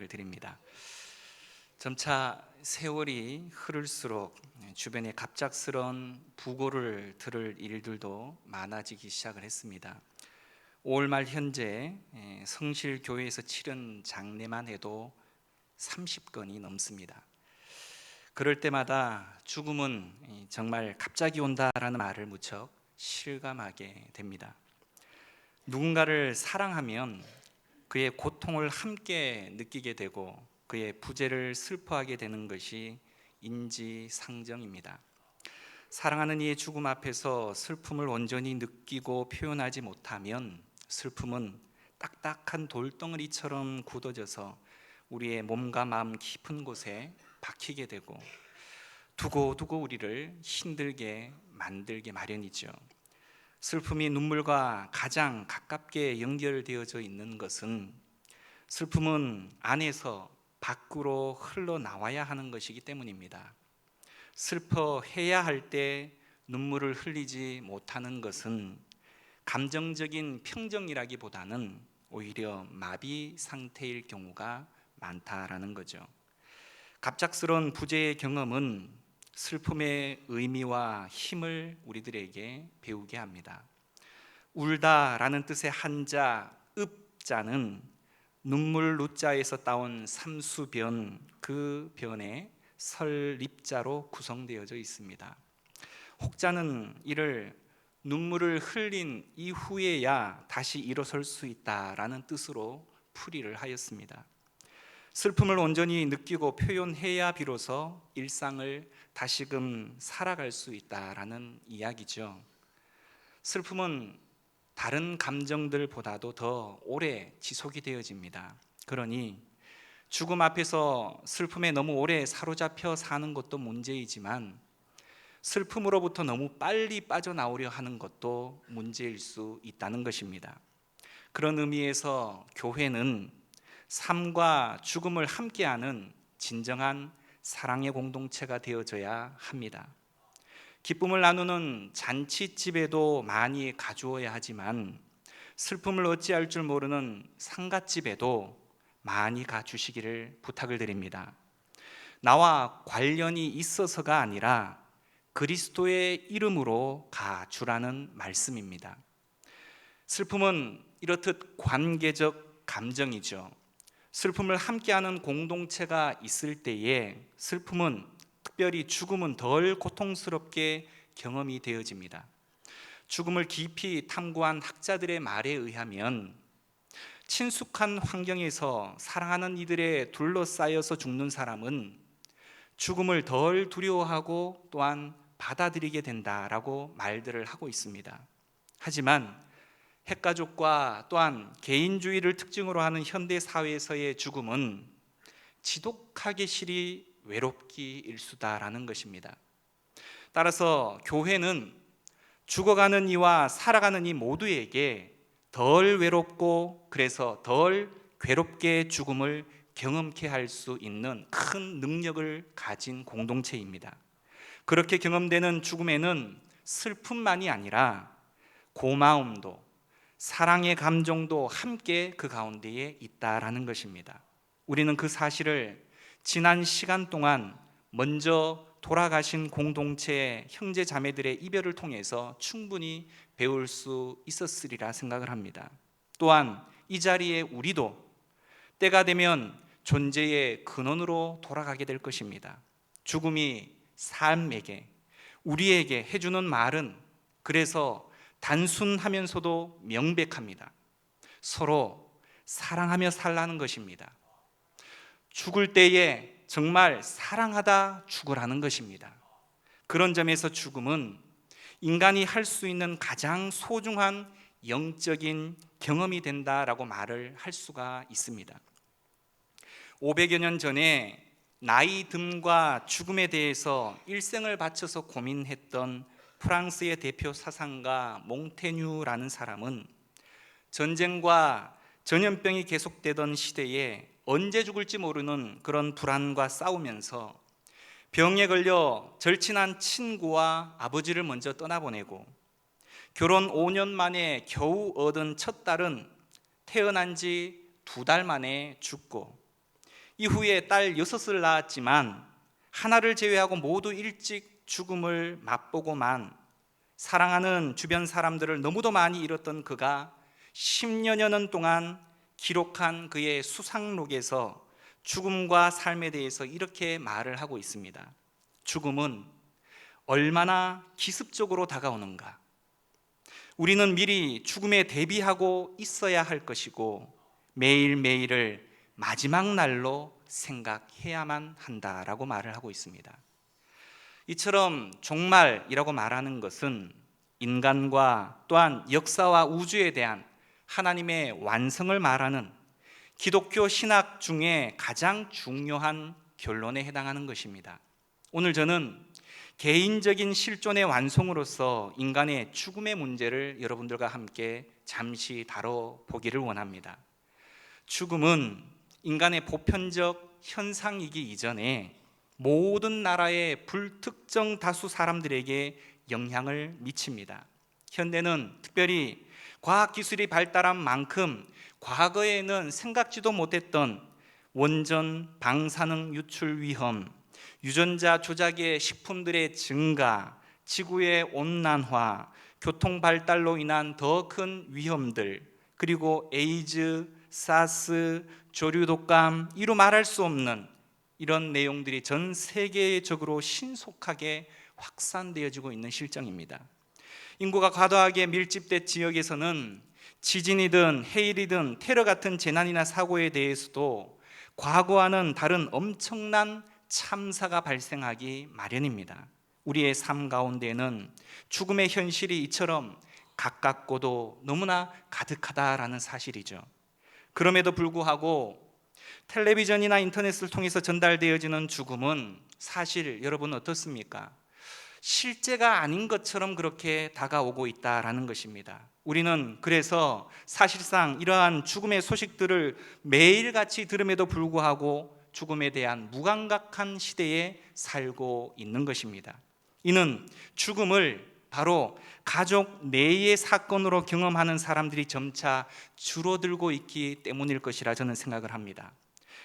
생각을 드립니다. 점차 세월이 흐를수록 주변에 갑작스런 부고를 들을 일들도 많아지기 시작을 했습니다. 5월 말 현재 성실교회에서 치른 장례만 해도 30건이 넘습니다. 그럴 때마다 죽음은 정말 갑자기 온다라는 말을 무척 실감하게 됩니다. 누군가를 사랑하면 그의 고통을 함께 느끼게 되고 그의 부재를 슬퍼하게 되는 것이 인지상정입니다. 사랑하는 이의 죽음 앞에서 슬픔을 온전히 느끼고 표현하지 못하면 슬픔은 딱딱한 돌덩어리처럼 굳어져서 우리의 몸과 마음 깊은 곳에 박히게 되고 두고두고 우리를 힘들게 만들게 마련이죠. 슬픔이 눈물과 가장 가깝게 연결되어져 있는 것은 슬픔은 안에서 밖으로 흘러나와야 하는 것이기 때문입니다. 슬퍼해야 할 때 눈물을 흘리지 못하는 것은 감정적인 평정이라기보다는 오히려 마비 상태일 경우가 많다라는 거죠. 갑작스러운 부재의 경험은 슬픔의 의미와 힘을 우리들에게 배우게 합니다. 울다라는 뜻의 한자 읍자는 눈물 누자에서 따온 삼수변, 그 변에 설립자로 구성되어져 있습니다. 혹자는 이를 눈물을 흘린 이후에야 다시 일어설 수 있다라는 뜻으로 풀이를 하였습니다. 슬픔을 온전히 느끼고 표현해야 비로소 일상을 다시금 살아갈 수 있다라는 이야기죠. 슬픔은 다른 감정들보다도 더 오래 지속이 되어집니다. 그러니 죽음 앞에서 슬픔에 너무 오래 사로잡혀 사는 것도 문제이지만 슬픔으로부터 너무 빨리 빠져나오려 하는 것도 문제일 수 있다는 것입니다. 그런 의미에서 교회는 삶과 죽음을 함께하는 진정한 사랑의 공동체가 되어져야 합니다. 기쁨을 나누는 잔치집에도 많이 가주어야 하지만 슬픔을 어찌할 줄 모르는 상갓집에도 많이 가주시기를 부탁을 드립니다. 나와 관련이 있어서가 아니라 그리스도의 이름으로 가주라는 말씀입니다. 슬픔은 이렇듯 관계적 감정이죠. 슬픔을 함께하는 공동체가 있을 때에 슬픔은, 특별히 죽음은 덜 고통스럽게 경험이 되어집니다. 죽음을 깊이 탐구한 학자들의 말에 의하면 친숙한 환경에서 사랑하는 이들에 둘러싸여서 죽는 사람은 죽음을 덜 두려워하고 또한 받아들이게 된다라고 말들을 하고 있습니다. 하지만 핵가족과 또한 개인주의를 특징으로 하는 현대 사회에서의 죽음은 지독하게 실이 외롭기 일수다라는 것입니다. 따라서 교회는 죽어가는 이와 살아가는 이 모두에게 덜 외롭고 그래서 덜 괴롭게 죽음을 경험케 할 수 있는 큰 능력을 가진 공동체입니다. 그렇게 경험되는 죽음에는 슬픔만이 아니라 고마움도, 사랑의 감정도 함께 그 가운데에 있다라는 것입니다. 우리는 그 사실을 지난 시간 동안 먼저 돌아가신 공동체의 형제 자매들의 이별을 통해서 충분히 배울 수 있었으리라 생각을 합니다. 또한 이 자리에 우리도 때가 되면 존재의 근원으로 돌아가게 될 것입니다. 죽음이 삶에게, 우리에게 해주는 말은 그래서 단순하면서도 명백합니다. 서로 사랑하며 살라는 것입니다. 죽을 때에 정말 사랑하다 죽으라는 것입니다. 그런 점에서 죽음은 인간이 할 수 있는 가장 소중한 영적인 경험이 된다라고 말을 할 수가 있습니다. 500여 년 전에 나이 듦과 죽음에 대해서 일생을 바쳐서 고민했던 프랑스의 대표 사상가 몽테뉴라는 사람은 전쟁과 전염병이 계속되던 시대에 언제 죽을지 모르는 그런 불안과 싸우면서 병에 걸려 절친한 친구와 아버지를 먼저 떠나보내고 결혼 5년 만에 겨우 얻은 첫 딸은 태어난 지 2달 만에 죽고 이후에 딸 6을 낳았지만 하나를 제외하고 모두 일찍 죽음을 맛보고만 사랑하는 주변 사람들을 너무도 많이 잃었던 그가 10여여 년 동안 기록한 그의 수상록에서 죽음과 삶에 대해서 이렇게 말을 하고 있습니다. 죽음은 얼마나 기습적으로 다가오는가. 우리는 미리 죽음에 대비하고 있어야 할 것이고 매일매일을 마지막 날로 생각해야만 한다라고 말을 하고 있습니다. 이처럼 종말이라고 말하는 것은 인간과 또한 역사와 우주에 대한 하나님의 완성을 말하는 기독교 신학 중에 가장 중요한 결론에 해당하는 것입니다. 오늘 저는 개인적인 실존의 완성으로서 인간의 죽음의 문제를 여러분들과 함께 잠시 다뤄보기를 원합니다. 죽음은 인간의 보편적 현상이기 이전에 모든 나라의 불특정 다수 사람들에게 영향을 미칩니다. 현대는 특별히 과학기술이 발달한 만큼 과거에는 생각지도 못했던 원전 방사능 유출 위험, 유전자 조작의 식품들의 증가, 지구의 온난화, 교통 발달로 인한 더 큰 위험들, 그리고 에이즈, 사스, 조류 독감, 이루 말할 수 없는 이런 내용들이 전 세계적으로 신속하게 확산되어지고 있는 실정입니다. 인구가 과도하게 밀집된 지역에서는 지진이든 해일이든 테러 같은 재난이나 사고에 대해서도 과거와는 다른 엄청난 참사가 발생하기 마련입니다. 우리의 삶 가운데는 죽음의 현실이 이처럼 가깝고도 너무나 가득하다라는 사실이죠. 그럼에도 불구하고 텔레비전이나 인터넷을 통해서 전달되어지는 죽음은 사실 여러분 어떻습니까? 실제가 아닌 것처럼 그렇게 다가오고 있다라는 것입니다. 우리는 그래서 사실상 이러한 죽음의 소식들을 매일같이 들음에도 불구하고 죽음에 대한 무감각한 시대에 살고 있는 것입니다. 이는 죽음을 바로 가족 내의 사건으로 경험하는 사람들이 점차 줄어들고 있기 때문일 것이라 저는 생각을 합니다.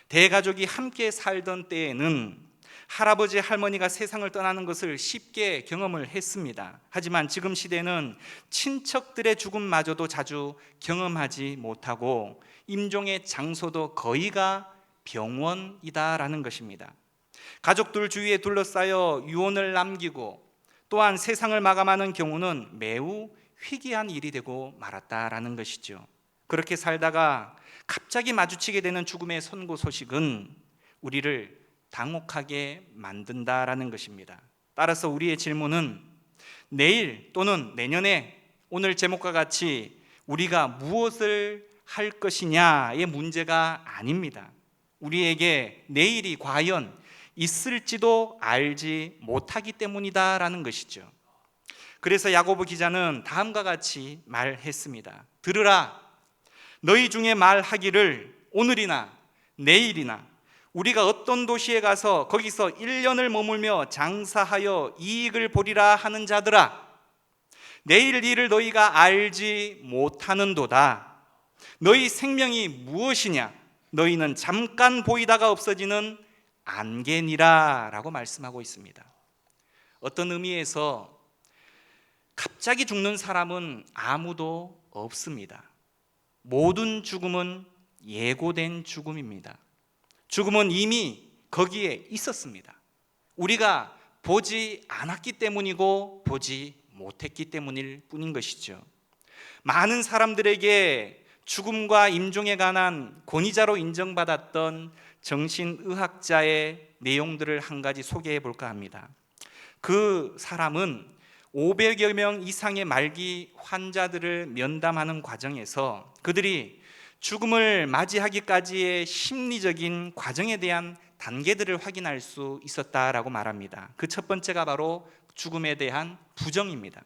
대가족이 함께 살던 때에는 할아버지, 할머니가 세상을 떠나는 것을 쉽게 경험을 했습니다. 하지만 지금 시대는 친척들의 죽음마저도 자주 경험하지 못하고 임종의 장소도 거의가 병원이다라는 것입니다. 가족들 주위에 둘러싸여 유언을 남기고 또한 세상을 마감하는 경우는 매우 희귀한 일이 되고 말았다라는 것이죠. 그렇게 살다가 갑자기 마주치게 되는 죽음의 선고 소식은 우리를 당혹하게 만든다라는 것입니다. 따라서 우리의 질문은 내일 또는 내년에 오늘 제목과 같이 우리가 무엇을 할 것이냐의 문제가 아닙니다. 우리에게 내일이 과연 있을지도 알지 못하기 때문이다라는 것이죠. 그래서 야고보 기자는 다음과 같이 말했습니다. 들으라, 너희 중에 말하기를 오늘이나 내일이나 우리가 어떤 도시에 가서 거기서 1년을 머물며 장사하여 이익을 보리라 하는 자들아, 내일 일을 너희가 알지 못하는도다. 너희 생명이 무엇이냐? 너희는 잠깐 보이다가 없어지는 안개니라 라고 말씀하고 있습니다. 어떤 의미에서 갑자기 죽는 사람은 아무도 없습니다. 모든 죽음은 예고된 죽음입니다. 죽음은 이미 거기에 있었습니다. 우리가 보지 않았기 때문이고 보지 못했기 때문일 뿐인 것이죠. 많은 사람들에게 죽음과 임종에 관한 권위자로 인정받았던 정신의학자의 내용들을 한 가지 소개해 볼까 합니다. 그 사람은 500여 명 이상의 말기 환자들을 면담하는 과정에서 그들이 죽음을 맞이하기까지의 심리적인 과정에 대한 단계들을 확인할 수 있었다라고 말합니다. 그 첫 번째가 바로 죽음에 대한 부정입니다.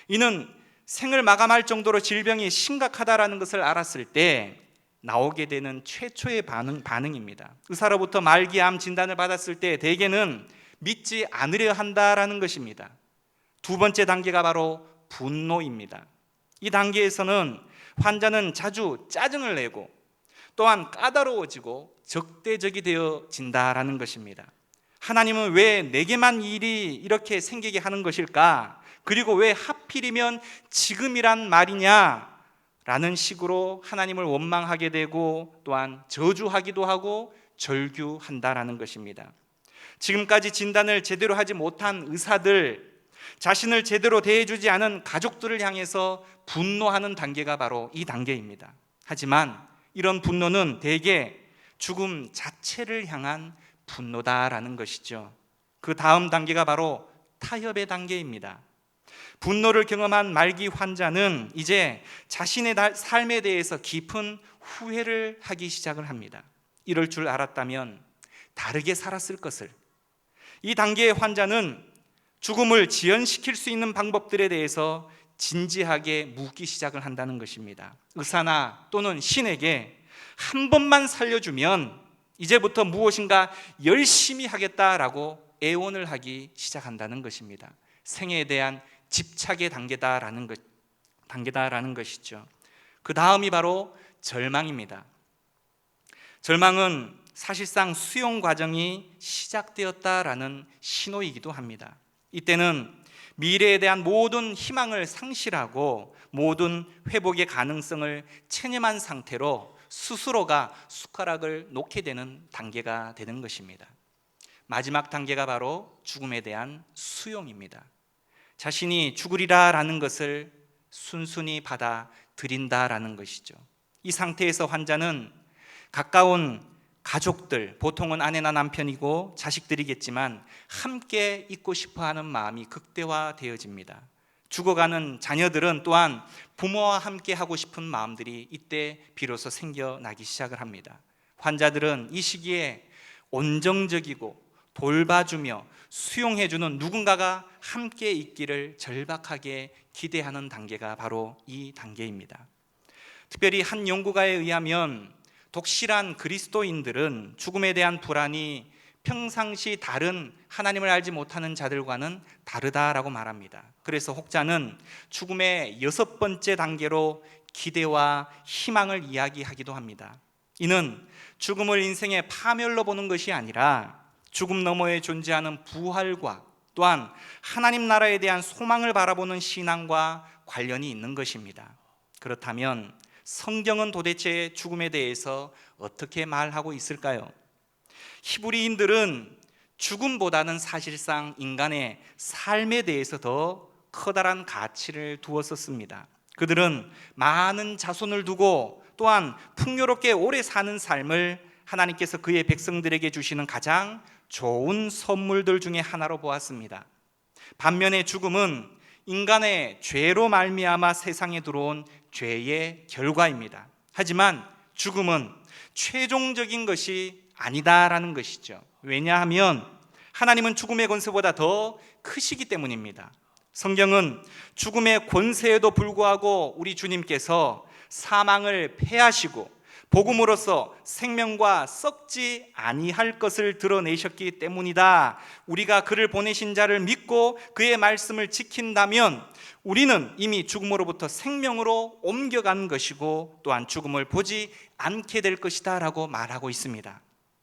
이는 생을 마감할 정도로 질병이 심각하다라는 것을 알았을 때 나오게 되는 최초의 반응입니다. 의사로부터 말기암 진단을 받았을 때 대개는 믿지 않으려 한다라는 것입니다. 두 번째 단계가 바로 분노입니다. 이 단계에서는 환자는 자주 짜증을 내고 또한 까다로워지고 적대적이 되어진다라는 것입니다. 하나님은 왜 내게만 일이 이렇게 생기게 하는 것일까? 그리고 왜 하필이면 지금이란 말이냐? 라는 식으로 하나님을 원망하게 되고 또한 저주하기도 하고 절규한다라는 것입니다. 지금까지 진단을 제대로 하지 못한 의사들, 자신을 제대로 대해주지 않은 가족들을 향해서 분노하는 단계가 바로 이 단계입니다. 하지만 이런 분노는 대개 죽음 자체를 향한 분노다라는 것이죠. 그 다음 단계가 바로 타협의 단계입니다. 분노를 경험한 말기 환자는 이제 자신의 삶에 대해서 깊은 후회를 하기 시작을 합니다. 이럴 줄 알았다면 다르게 살았을 것을. 이 단계의 환자는 죽음을 지연시킬 수 있는 방법들에 대해서 진지하게 묻기 시작을 한다는 것입니다. 의사나 또는 신에게 한 번만 살려주면 이제부터 무엇인가 열심히 하겠다라고 애원을 하기 시작한다는 것입니다. 생애에 대한 집착의 단계다라는 것이죠. 그 다음이 바로 절망입니다. 절망은 사실상 수용 과정이 시작되었다라는 신호이기도 합니다. 이때는 미래에 대한 모든 희망을 상실하고 모든 회복의 가능성을 체념한 상태로 스스로가 숟가락을 놓게 되는 단계가 되는 것입니다. 마지막 단계가 바로 죽음에 대한 수용입니다. 자신이 죽으리라라는 것을 순순히 받아들인다라는 것이죠. 이 상태에서 환자는 가까운 가족들, 보통은 아내나 남편이고 자식들이겠지만 함께 있고 싶어하는 마음이 극대화되어집니다. 죽어가는 자녀들은 또한 부모와 함께 하고 싶은 마음들이 이때 비로소 생겨나기 시작을 합니다. 환자들은 이 시기에 온정적이고 돌봐주며 수용해주는 누군가가 함께 있기를 절박하게 기대하는 단계가 바로 이 단계입니다. 특별히 한 연구가에 의하면 독실한 그리스도인들은 죽음에 대한 불안이 평상시 다른 하나님을 알지 못하는 자들과는 다르다라고 말합니다. 그래서 혹자는 죽음의 6번째 단계로 기대와 희망을 이야기하기도 합니다. 이는 죽음을 인생의 파멸로 보는 것이 아니라 죽음 너머에 존재하는 부활과 또한 하나님 나라에 대한 소망을 바라보는 신앙과 관련이 있는 것입니다. 그렇다면 성경은 도대체 죽음에 대해서 어떻게 말하고 있을까요? 히브리인들은 죽음보다는 사실상 인간의 삶에 대해서 더 커다란 가치를 두었었습니다. 그들은 많은 자손을 두고 또한 풍요롭게 오래 사는 삶을 하나님께서 그의 백성들에게 주시는 가장 좋은 선물들 중에 하나로 보았습니다. 반면에 죽음은 인간의 죄로 말미암아 세상에 들어온 죄의 결과입니다. 하지만 죽음은 최종적인 것이 아니다라는 것이죠. 왜냐하면 하나님은 죽음의 권세보다 더 크시기 때문입니다. 성경은 죽음의 권세에도 불구하고 우리 주님께서 사망을 패하시고 복음으로써 생명과 썩지 아니할 것을 드러내셨기 때문이다. 우리가 그를 보내신 자를 믿고 그의 말씀을 지킨다면 우리는 이미 죽음으로부터 생명으로 옮겨간 것이고 또한 죽음을 보지 않게 될 것이다 라고 말하고 있습니다.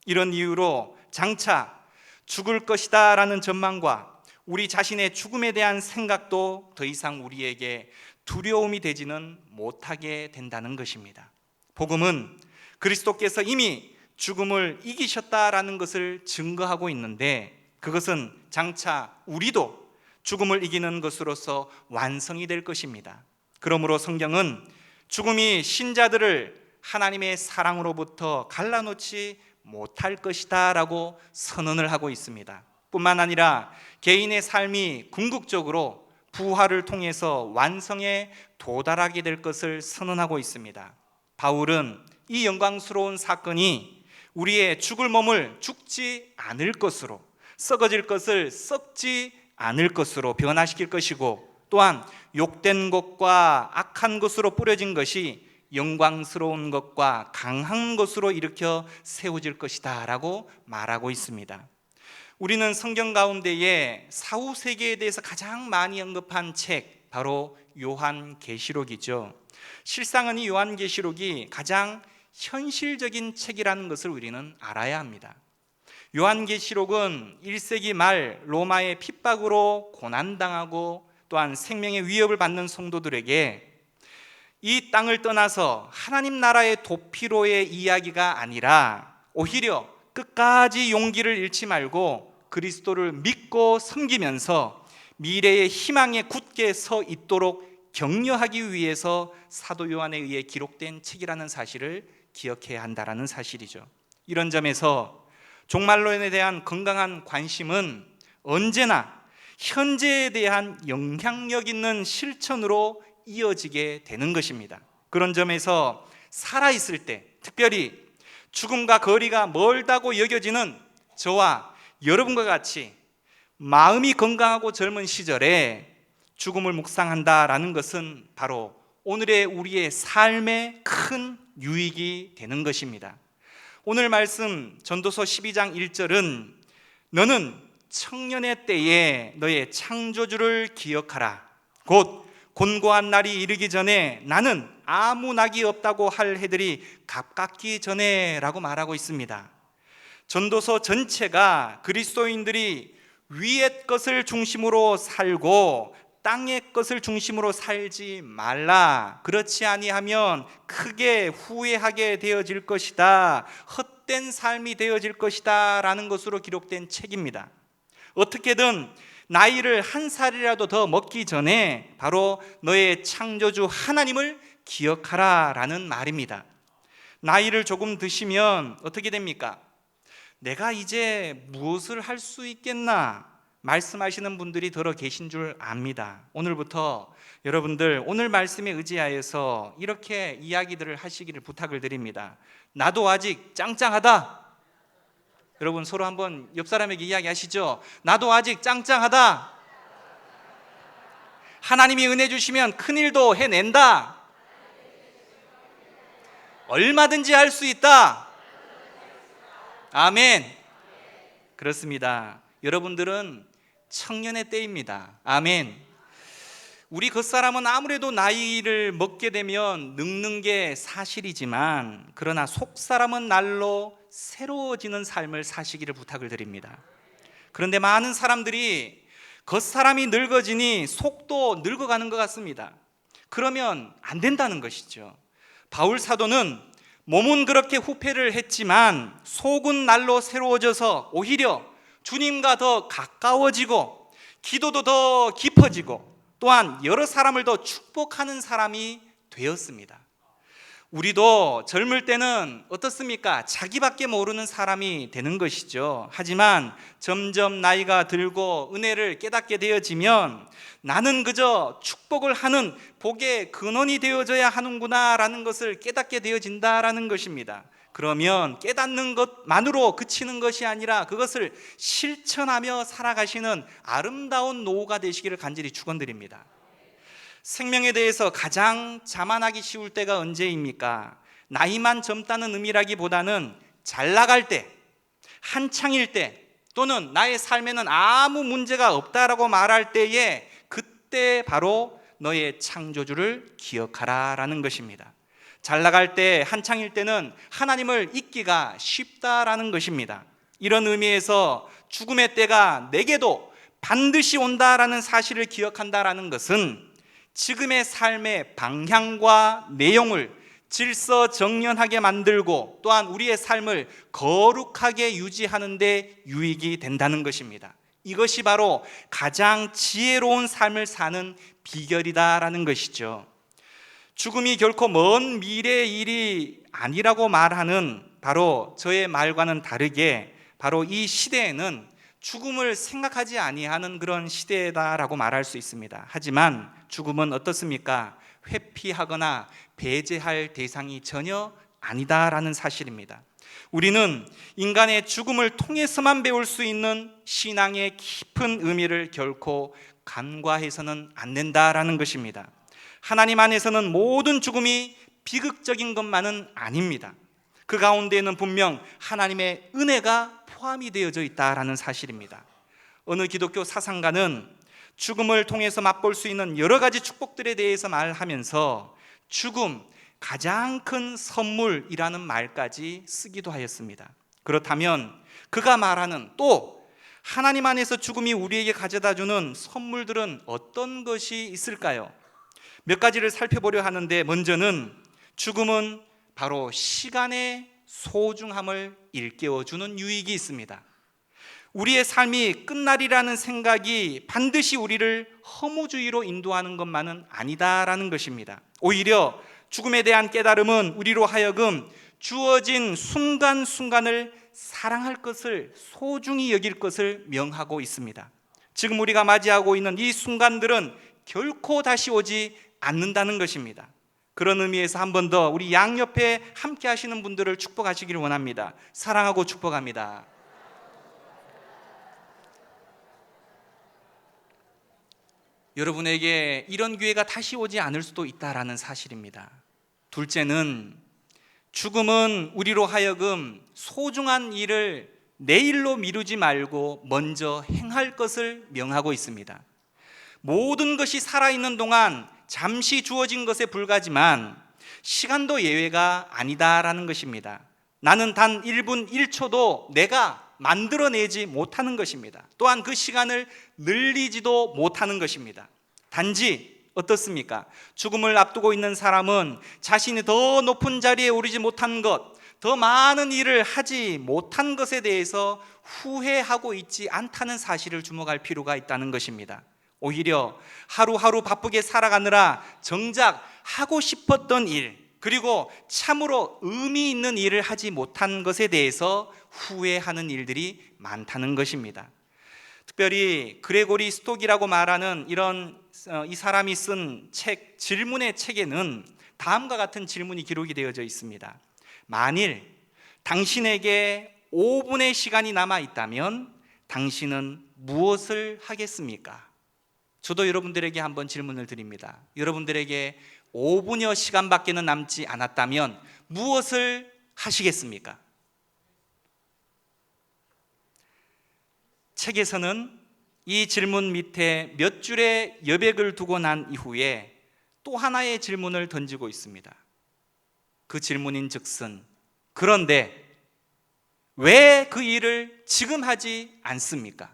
이런 이유로 장차 죽을 것이다 라는 전망과 우리 자신의 죽음에 대한 생각도 더 이상 우리에게 두려움이 되지는 못하게 된다는 것입니다. 복음은 그리스도께서 이미 죽음을 이기셨다라는 것을 증거하고 있는데 그것은 장차 우리도 죽음을 이기는 것으로서 완성이 될 것입니다. 그러므로 성경은 죽음이 신자들을 하나님의 사랑으로부터 갈라놓지 못할 것이다 라고 선언을 하고 있습니다. 뿐만 아니라 개인의 삶이 궁극적으로 부활을 통해서 완성에 도달하게 될 것을 선언하고 있습니다. 바울은 이 영광스러운 사건이 우리의 죽을 몸을 죽지 않을 것으로, 썩어질 것을 썩지 않을 것으로 변화시킬 것이고 또한 욕된 것과 악한 것으로 뿌려진 것이 영광스러운 것과 강한 것으로 일으켜 세워질 것이다 라고 말하고 있습니다. 우리는 성경 가운데에 사후세계에 대해서 가장 많이 언급한 책, 바로 요한계시록이죠. 실상은 이 요한계시록이 가장 현실적인 책이라는 것을 우리는 알아야 합니다. 요한계시록은 1세기 말 로마의 핍박으로 고난당하고 또한 생명의 위협을 받는 성도들에게 이 땅을 떠나서 하나님 나라의 도피로의 이야기가 아니라 오히려 끝까지 용기를 잃지 말고 그리스도를 믿고 섬기면서 미래의 희망에 굳게 서 있도록 격려하기 위해서 사도 요한에 의해 기록된 책이라는 사실을 기억해야 한다는 사실이죠. 이런 점에서 종말론에 대한 건강한 관심은 언제나 현재에 대한 영향력 있는 실천으로 이어지게 되는 것입니다. 그런 점에서 살아있을 때, 특별히 죽음과 거리가 멀다고 여겨지는 저와 여러분과 같이 마음이 건강하고 젊은 시절에 죽음을 묵상한다라는 것은 바로 오늘의 우리의 삶에 큰 유익이 되는 것입니다. 오늘 말씀 전도서 12장 1절은 너는 청년의 때에 너의 창조주를 기억하라. 곧 곤고한 날이 이르기 전에 나는 아무 낙이 없다고 할 해들이 가깝기 전에 라고 말하고 있습니다. 전도서 전체가 그리스도인들이 위의 것을 중심으로 살고 땅의 것을 중심으로 살지 말라. 그렇지 아니하면 크게 후회하게 되어질 것이다. 헛된 삶이 되어질 것이다 라는 것으로 기록된 책입니다. 어떻게든 나이를 한 살이라도 더 먹기 전에 바로 너의 창조주 하나님을 기억하라 라는 말입니다. 나이를 조금 드시면 어떻게 됩니까? 내가 이제 무엇을 할 수 있겠나 말씀하시는 분들이 더러 계신 줄 압니다. 오늘부터 여러분들 오늘 말씀에 의지하여서 이렇게 이야기들을 하시기를 부탁을 드립니다. 나도 아직 짱짱하다. 여러분 서로 한번 옆 사람에게 이야기하시죠. 나도 아직 짱짱하다. 하나님이 은혜 주시면 큰일도 해낸다. 얼마든지 할 수 있다. 아멘. 그렇습니다. 여러분들은 청년의 때입니다. 아멘. 우리 겉사람은 아무래도 나이를 먹게 되면 늙는 게 사실이지만 그러나 속사람은 날로 새로워지는 삶을 사시기를 부탁을 드립니다. 그런데 많은 사람들이 겉사람이 늙어지니 속도 늙어가는 것 같습니다. 그러면 안 된다는 것이죠. 바울 사도는 몸은 그렇게 후패를 했지만 속은 날로 새로워져서 오히려 주님과 더 가까워지고 기도도 더 깊어지고 또한 여러 사람을 더 축복하는 사람이 되었습니다. 우리도 젊을 때는 어떻습니까? 자기밖에 모르는 사람이 되는 것이죠. 하지만 점점 나이가 들고 은혜를 깨닫게 되어지면 나는 그저 축복을 하는 복의 근원이 되어져야 하는구나 라는 것을 깨닫게 되어진다라는 것입니다. 그러면 깨닫는 것만으로 그치는 것이 아니라 그것을 실천하며 살아가시는 아름다운 노후가 되시기를 간절히 축원드립니다. 생명에 대해서 가장 자만하기 쉬울 때가 언제입니까? 나이만 젊다는 의미라기보다는 잘 나갈 때, 한창일 때, 또는 나의 삶에는 아무 문제가 없다라고 말할 때에 그때 바로 너의 창조주를 기억하라 라는 것입니다. 잘 나갈 때, 한창일 때는 하나님을 잊기가 쉽다라는 것입니다. 이런 의미에서 죽음의 때가 내게도 반드시 온다라는 사실을 기억한다라는 것은 지금의 삶의 방향과 내용을 질서정연하게 만들고 또한 우리의 삶을 거룩하게 유지하는 데 유익이 된다는 것입니다. 이것이 바로 가장 지혜로운 삶을 사는 비결이다라는 것이죠. 죽음이 결코 먼 미래의 일이 아니라고 말하는 바로 저의 말과는 다르게 바로 이 시대에는 죽음을 생각하지 아니하는 그런 시대다라고 말할 수 있습니다. 하지만 죽음은 어떻습니까? 회피하거나 배제할 대상이 전혀 아니다라는 사실입니다. 우리는 인간의 죽음을 통해서만 배울 수 있는 신앙의 깊은 의미를 결코 간과해서는 안 된다라는 것입니다. 하나님 안에서는 모든 죽음이 비극적인 것만은 아닙니다. 그 가운데에는 분명 하나님의 은혜가 포함이 되어져 있다라는 사실입니다. 어느 기독교 사상가는 죽음을 통해서 맛볼 수 있는 여러 가지 축복들에 대해서 말하면서 죽음, 가장 큰 선물이라는 말까지 쓰기도 하였습니다. 그렇다면 그가 말하는 또 하나님 안에서 죽음이 우리에게 가져다 주는 선물들은 어떤 것이 있을까요? 몇 가지를 살펴보려 하는데, 먼저는 죽음은 바로 시간의 소중함을 일깨워주는 유익이 있습니다. 우리의 삶이 끝날이라는 생각이 반드시 우리를 허무주의로 인도하는 것만은 아니다라는 것입니다. 오히려 죽음에 대한 깨달음은 우리로 하여금 주어진 순간순간을 사랑할 것을, 소중히 여길 것을 명하고 있습니다. 지금 우리가 맞이하고 있는 이 순간들은 결코 다시 오지 않는다는 것입니다. 그런 의미에서 한 번 더 우리 양옆에 함께 하시는 분들을 축복하시기를 원합니다. 사랑하고 축복합니다. 여러분에게 이런 기회가 다시 오지 않을 수도 있다라는 사실입니다. 둘째는 죽음은 우리로 하여금 소중한 일을 내일로 미루지 말고 먼저 행할 것을 명하고 있습니다. 모든 것이 살아있는 동안 잠시 주어진 것에 불과하지만 시간도 예외가 아니다라는 것입니다. 나는 단 1분 1초도 내가 만들어내지 못하는 것입니다. 또한 그 시간을 늘리지도 못하는 것입니다. 단지 어떻습니까? 죽음을 앞두고 있는 사람은 자신이 더 높은 자리에 오르지 못한 것, 더 많은 일을 하지 못한 것에 대해서 후회하고 있지 않다는 사실을 주목할 필요가 있다는 것입니다. 오히려 하루하루 바쁘게 살아가느라 정작 하고 싶었던 일, 그리고 참으로 의미 있는 일을 하지 못한 것에 대해서 후회하는 일들이 많다는 것입니다. 특별히 그레고리 스톡이라고 말하는 이 사람이 쓴 책, 질문의 책에는 다음과 같은 질문이 기록이 되어져 있습니다. 만일 당신에게 5분의 시간이 남아 있다면 당신은 무엇을 하겠습니까? 저도 여러분들에게 한번 질문을 드립니다. 여러분들에게 5분여 시간밖에는 남지 않았다면 무엇을 하시겠습니까? 책에서는 이 질문 밑에 몇 줄의 여백을 두고 난 이후에 또 하나의 질문을 던지고 있습니다. 그 질문인 즉슨, 그런데 왜 그 일을 지금 하지 않습니까?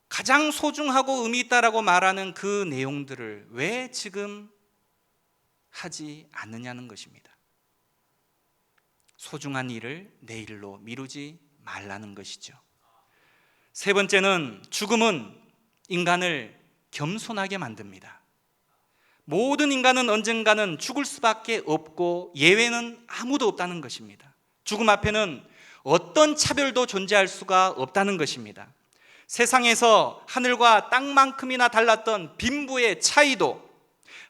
가장 소중하고 의미 있다라고 말하는 그 내용들을 왜 지금 하지 않느냐는 것입니다. 소중한 일을 내일로 미루지 말라는 것이죠. 세 번째는 죽음은 인간을 겸손하게 만듭니다. 모든 인간은 언젠가는 죽을 수밖에 없고 예외는 아무도 없다는 것입니다. 죽음 앞에는 어떤 차별도 존재할 수가 없다는 것입니다. 세상에서 하늘과 땅만큼이나 달랐던 빈부의 차이도,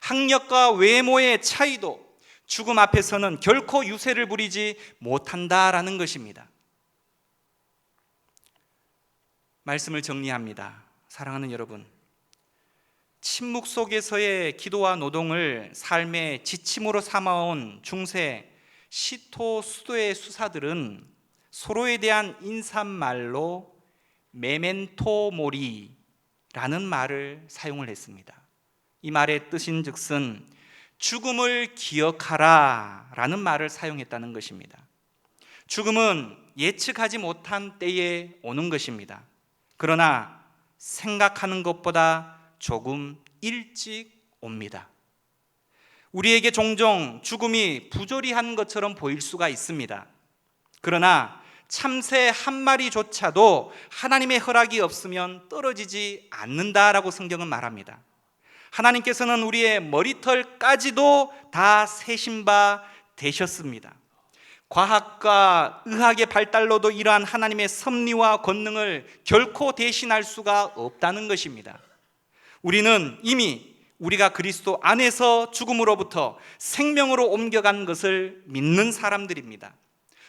학력과 외모의 차이도 죽음 앞에서는 결코 유세를 부리지 못한다라는 것입니다. 말씀을 정리합니다. 사랑하는 여러분, 침묵 속에서의 기도와 노동을 삶의 지침으로 삼아온 중세 시토 수도의 수사들은 서로에 대한 인사말로 메멘토 모리라는 말을 사용을 했습니다. 이 말의 뜻인즉슨 죽음을 기억하라 라는 말을 사용했다는 것입니다. 죽음은 예측하지 못한 때에 오는 것입니다. 그러나 생각하는 것보다 조금 일찍 옵니다. 우리에게 종종 죽음이 부조리한 것처럼 보일 수가 있습니다. 그러나 참새 한 마리조차도 하나님의 허락이 없으면 떨어지지 않는다라고 성경은 말합니다. 하나님께서는 우리의 머리털까지도 다 세신 바 되셨습니다. 과학과 의학의 발달로도 이러한 하나님의 섭리와 권능을 결코 대신할 수가 없다는 것입니다. 우리는 이미 우리가 그리스도 안에서 죽음으로부터 생명으로 옮겨간 것을 믿는 사람들입니다.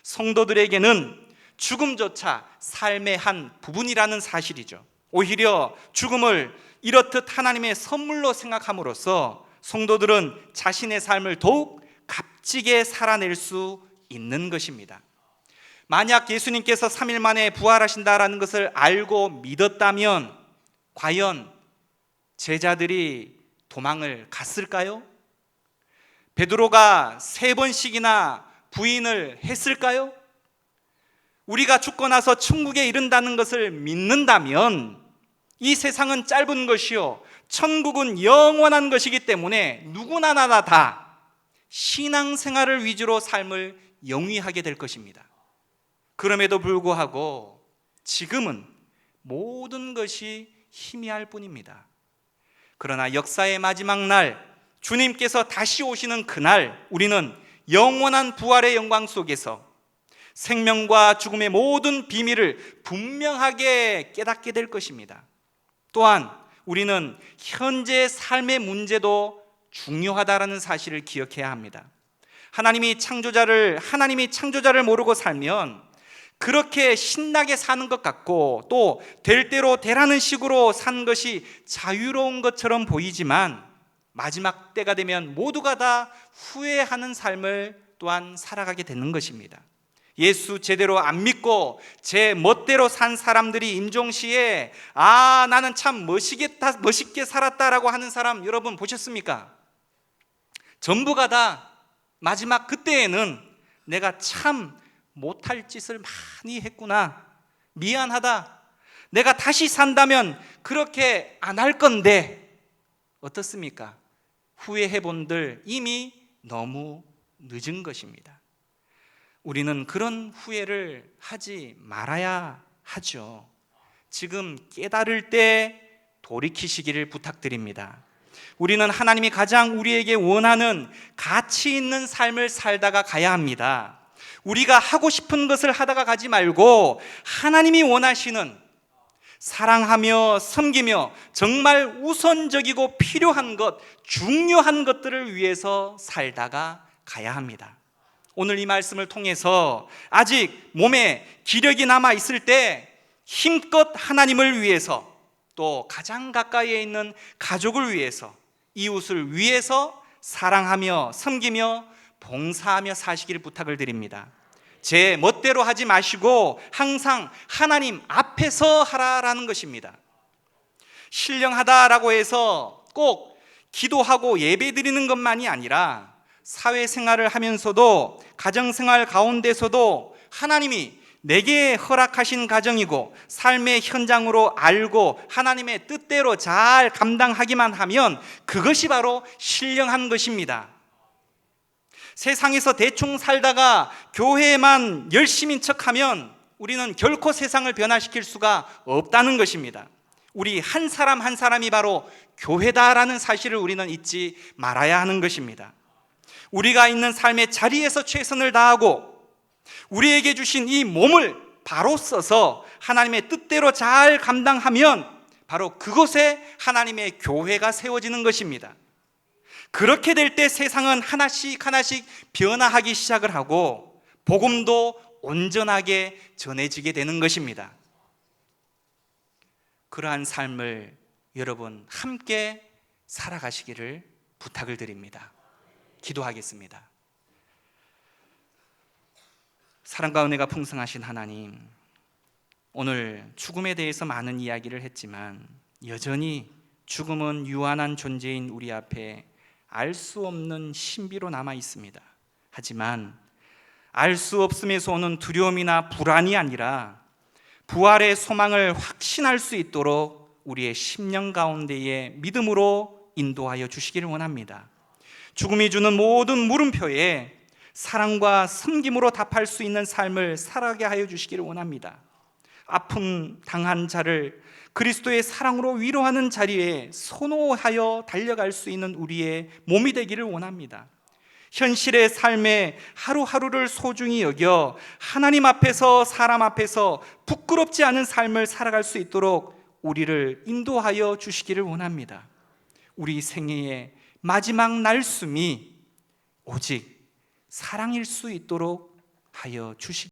성도들에게는 죽음조차 삶의 한 부분이라는 사실이죠. 오히려 죽음을 이렇듯 하나님의 선물로 생각함으로써 성도들은 자신의 삶을 더욱 값지게 살아낼 수 있는 것입니다. 만약 예수님께서 3일 만에 부활하신다라는 것을 알고 믿었다면 과연 제자들이 도망을 갔을까요? 베드로가 3번씩이나 부인을 했을까요? 우리가 죽고 나서 천국에 이른다는 것을 믿는다면 이 세상은 짧은 것이요 천국은 영원한 것이기 때문에 누구나 나나 다 신앙생활을 위주로 삶을 영위하게 될 것입니다. 그럼에도 불구하고 지금은 모든 것이 희미할 뿐입니다. 그러나 역사의 마지막 날, 주님께서 다시 오시는 그날, 우리는 영원한 부활의 영광 속에서 생명과 죽음의 모든 비밀을 분명하게 깨닫게 될 것입니다. 또한 우리는 현재 삶의 문제도 중요하다라는 사실을 기억해야 합니다. 하나님이 창조자를 모르고 살면 그렇게 신나게 사는 것 같고 또 될 대로 되라는 식으로 산 것이 자유로운 것처럼 보이지만 마지막 때가 되면 모두가 다 후회하는 삶을 또한 살아가게 되는 것입니다. 예수 제대로 안 믿고 제 멋대로 산 사람들이 임종시에 나는 참 멋있게 살았다라고 하는 사람 여러분 보셨습니까? 전부가 다 마지막 그때에는 내가 참 못할 짓을 많이 했구나, 미안하다, 내가 다시 산다면 그렇게 안 할 건데 어떻습니까? 후회해 본들 이미 너무 늦은 것입니다. 우리는 그런 후회를 하지 말아야 하죠. 지금 깨달을 때 돌이키시기를 부탁드립니다. 우리는 하나님이 가장 우리에게 원하는 가치 있는 삶을 살다가 가야 합니다. 우리가 하고 싶은 것을 하다가 가지 말고 하나님이 원하시는 사랑하며 섬기며 정말 우선적이고 필요한 것, 중요한 것들을 위해서 살다가 가야 합니다. 오늘 이 말씀을 통해서 아직 몸에 기력이 남아 있을 때 힘껏 하나님을 위해서 또 가장 가까이에 있는 가족을 위해서 이웃을 위해서 사랑하며 섬기며 봉사하며 사시기를 부탁을 드립니다. 제 멋대로 하지 마시고 항상 하나님 앞에서 하라라는 것입니다. 신령하다라고 해서 꼭 기도하고 예배 드리는 것만이 아니라 사회생활을 하면서도 가정생활 가운데서도 하나님이 내게 허락하신 가정이고 삶의 현장으로 알고 하나님의 뜻대로 잘 감당하기만 하면 그것이 바로 신령한 것입니다. 세상에서 대충 살다가 교회에만 열심인 척하면 우리는 결코 세상을 변화시킬 수가 없다는 것입니다. 우리 한 사람 한 사람이 바로 교회다라는 사실을 우리는 잊지 말아야 하는 것입니다. 우리가 있는 삶의 자리에서 최선을 다하고 우리에게 주신 이 몸을 바로 써서 하나님의 뜻대로 잘 감당하면 바로 그곳에 하나님의 교회가 세워지는 것입니다. 그렇게 될 때 세상은 하나씩 하나씩 변화하기 시작을 하고 복음도 온전하게 전해지게 되는 것입니다. 그러한 삶을 여러분 함께 살아가시기를 부탁을 드립니다. 기도하겠습니다. 사랑과 은혜가 풍성하신 하나님, 오늘 죽음에 대해서 많은 이야기를 했지만 여전히 죽음은 유한한 존재인 우리 앞에 알 수 없는 신비로 남아 있습니다. 하지만 알 수 없음에서 오는 두려움이나 불안이 아니라 부활의 소망을 확신할 수 있도록 우리의 심령 가운데에 믿음으로 인도하여 주시기를 원합니다. 죽음이 주는 모든 물음표에 사랑과 섬김으로 답할 수 있는 삶을 살아가게 하여 주시기를 원합니다. 아픔 당한 자를 그리스도의 사랑으로 위로하는 자리에 선호하여 달려갈 수 있는 우리의 몸이 되기를 원합니다. 현실의 삶에 하루하루를 소중히 여겨 하나님 앞에서 사람 앞에서 부끄럽지 않은 삶을 살아갈 수 있도록 우리를 인도하여 주시기를 원합니다. 우리 생애의 마지막 날숨이 오직 사랑일 수 있도록 하여 주시기